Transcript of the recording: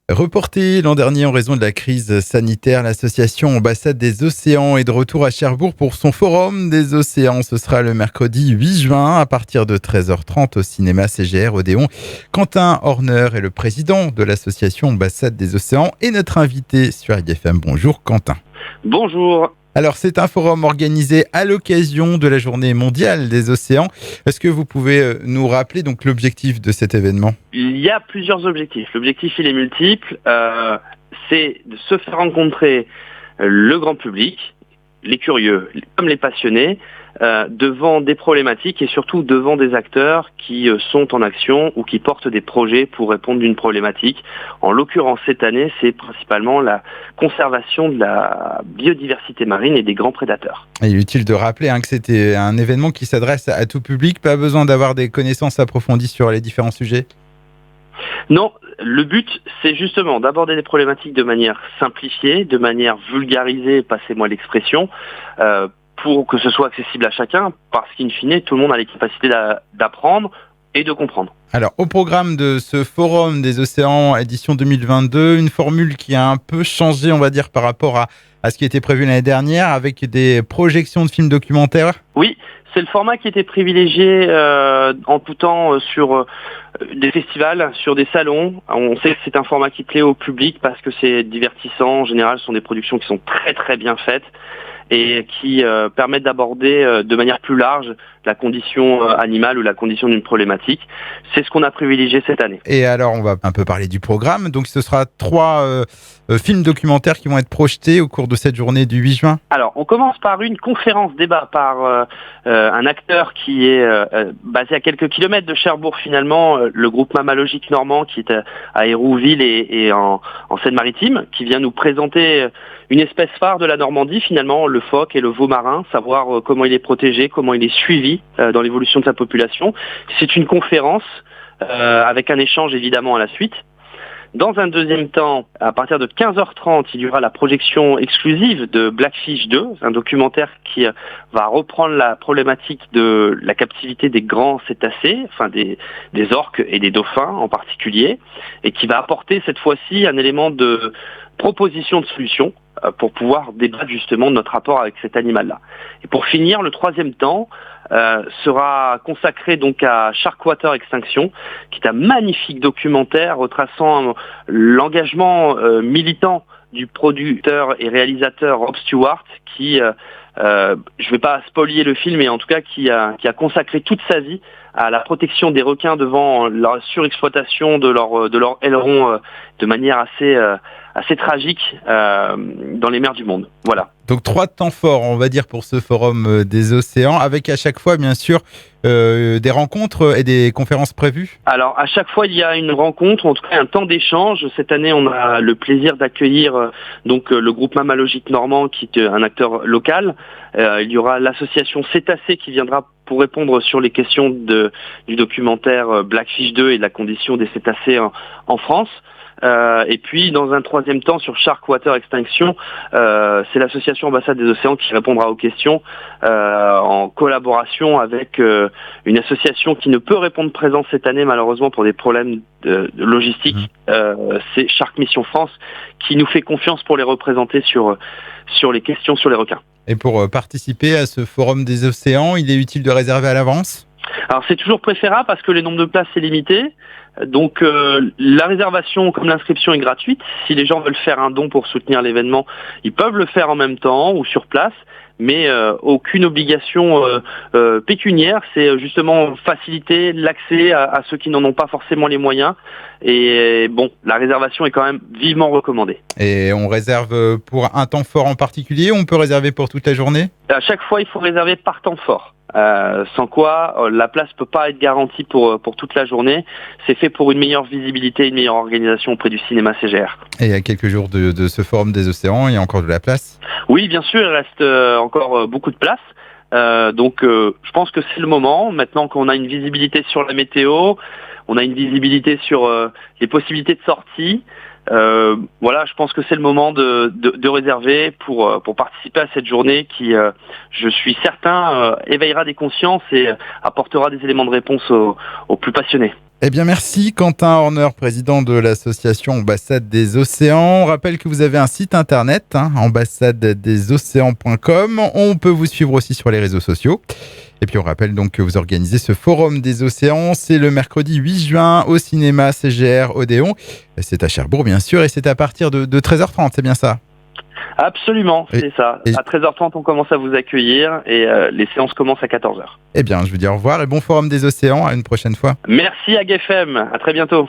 Reporté l'an dernier en raison de la crise sanitaire, l'association Ambassade des Océans est de retour à Cherbourg pour son forum des océans. Ce sera le mercredi 8 juin à partir de 13h30 au cinéma CGR Odéon. Quentin Horner est le président de l'association Ambassade des Océans et notre invité sur IDFM. Bonjour Quentin. Bonjour. Alors c'est un forum organisé à l'occasion de la journée mondiale des océans. Est-ce que vous pouvez nous rappeler donc l'objectif de cet événement ? Il y a plusieurs objectifs. L'objectif, il est multiple. C'est de se faire rencontrer le grand public, les curieux comme les passionnés, devant des problématiques et surtout devant des acteurs qui sont en action ou qui portent des projets pour répondre d'une problématique. En l'occurrence, cette année, c'est principalement la conservation de la biodiversité marine et des grands prédateurs. Il est utile de rappeler que c'était un événement qui s'adresse à tout public, pas besoin d'avoir des connaissances approfondies sur les différents sujets. Non, le but, c'est justement d'aborder les problématiques de manière simplifiée, de manière vulgarisée, passez-moi l'expression, pour que ce soit accessible à chacun, parce qu'in fine, tout le monde a les capacités d'apprendre et de comprendre. Alors, au programme de ce Forum des Océans édition 2022, une formule qui a un peu changé, on va dire, par rapport à ce qui était prévu l'année dernière, avec des projections de films documentaires. Oui, c'est le format qui était privilégié en tout temps sur des festivals, sur des salons. On sait que c'est un format qui plaît au public parce que c'est divertissant. En général, ce sont des productions qui sont très très bien faites et qui permettent d'aborder de manière plus large la condition animale ou la condition d'une problématique. C'est ce qu'on a privilégié cette année. Et alors, on va un peu parler du programme. Donc, ce sera 3 films documentaires qui vont être projetés au cours de cette journée du 8 juin. Alors, on commence par une conférence débat par un acteur qui est basé à quelques kilomètres de Cherbourg finalement, le groupe Mammalogique Normand qui est à Hérouville et en Seine-Maritime, qui vient nous présenter une espèce phare de la Normandie finalement, le phoque et le veau marin, savoir comment il est protégé, comment il est suivi dans l'évolution de sa population. C'est une conférence avec un échange évidemment à la suite. Dans un deuxième temps, à partir de 15h30, il y aura la projection exclusive de Blackfish 2, un documentaire qui va reprendre la problématique de la captivité des grands cétacés, enfin des orques et des dauphins en particulier, et qui va apporter cette fois-ci un élément de proposition de solution pour pouvoir débattre justement de notre rapport avec cet animal-là. Et pour finir, le troisième temps sera consacré donc à Sharkwater Extinction, qui est un magnifique documentaire retraçant l'engagement militant du producteur et réalisateur Rob Stewart, qui, je ne vais pas spolier le film, mais en tout cas qui a consacré toute sa vie à la protection des requins devant la surexploitation de leur aileron de manière assez tragique dans les mers du monde. Voilà. Donc 3 temps forts, on va dire, pour ce Forum des Océans, avec à chaque fois, bien sûr, des rencontres et des conférences prévues. Alors, à chaque fois, il y a une rencontre, en tout cas un temps d'échange. Cette année, on a le plaisir d'accueillir donc le groupe Mammalogique Normand, qui est un acteur local. Il y aura l'association Cétacés qui viendra pour répondre sur les questions du documentaire Blackfish 2 et de la condition des cétacés en France. Et puis, dans un troisième temps, sur Sharkwater Extinction, c'est l'association Ambassade des Océans qui répondra aux questions en collaboration avec une association qui ne peut répondre présent cette année, malheureusement, pour des problèmes de logistique. C'est Shark Mission France qui nous fait confiance pour les représenter sur les questions sur les requins. Et pour participer à ce Forum des Océans, il est utile de réserver à l'avance ? Alors c'est toujours préférable parce que le nombre de places est limité. Donc la réservation comme l'inscription est gratuite. Si les gens veulent faire un don pour soutenir l'événement, ils peuvent le faire en même temps ou sur place. Mais aucune obligation pécuniaire, c'est justement faciliter l'accès à ceux qui n'en ont pas forcément les moyens. Et bon, la réservation est quand même vivement recommandée. Et on réserve pour un temps fort en particulier ou on peut réserver pour toute la journée ? À chaque fois, il faut réserver par temps fort. Sans quoi la place peut pas être garantie pour toute la journée. C'est fait pour une meilleure visibilité, une meilleure organisation auprès du cinéma CGR. Et il y a quelques jours de ce Forum des Océans, il y a encore de la place ? Oui, bien sûr, il reste encore beaucoup de place. Donc je pense que c'est le moment, maintenant qu'on a une visibilité sur la météo, on a une visibilité sur les possibilités de sortie. Voilà, je pense que c'est le moment de réserver pour participer à cette journée qui, je suis certain, éveillera des consciences et apportera des éléments de réponse aux plus passionnés. Eh bien, merci Quentin Horner, président de l'association Ambassade des Océans. On rappelle que vous avez un site internet, ambassadedesocéans.com. On peut vous suivre aussi sur les réseaux sociaux. Et puis, on rappelle donc que vous organisez ce forum des océans. C'est le mercredi 8 juin au cinéma CGR Odéon. C'est à Cherbourg, bien sûr, et c'est à partir de 13h30, c'est bien ça? Absolument, Et- c'est ça. et- À 13h30, on commence à vous accueillir et les séances commencent à 14h. Eh bien, je vous dis au revoir et bon forum des océans. À une prochaine fois. Merci à GFM, à très bientôt.